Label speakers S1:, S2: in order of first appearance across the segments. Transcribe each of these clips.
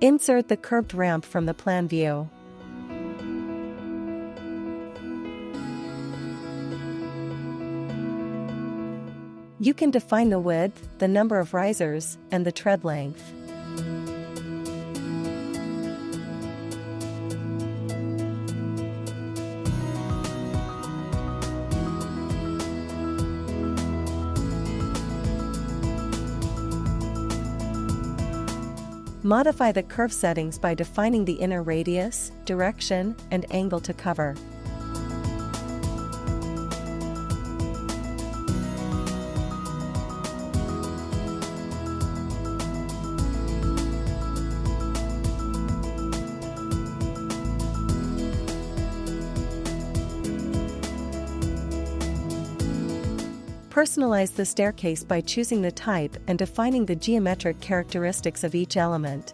S1: Insert the curved ramp from the plan view. You can define the width, the number of risers, and the tread length. Modify the curve settings by defining the inner radius, direction, and angle to cover. Personalize the staircase by choosing the type and defining the geometric characteristics of each element.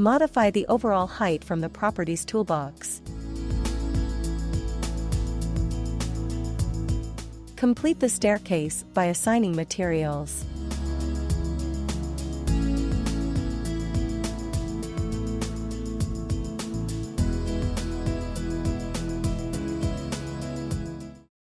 S1: Modify the overall height from the Properties toolbox. Complete the staircase by assigning materials.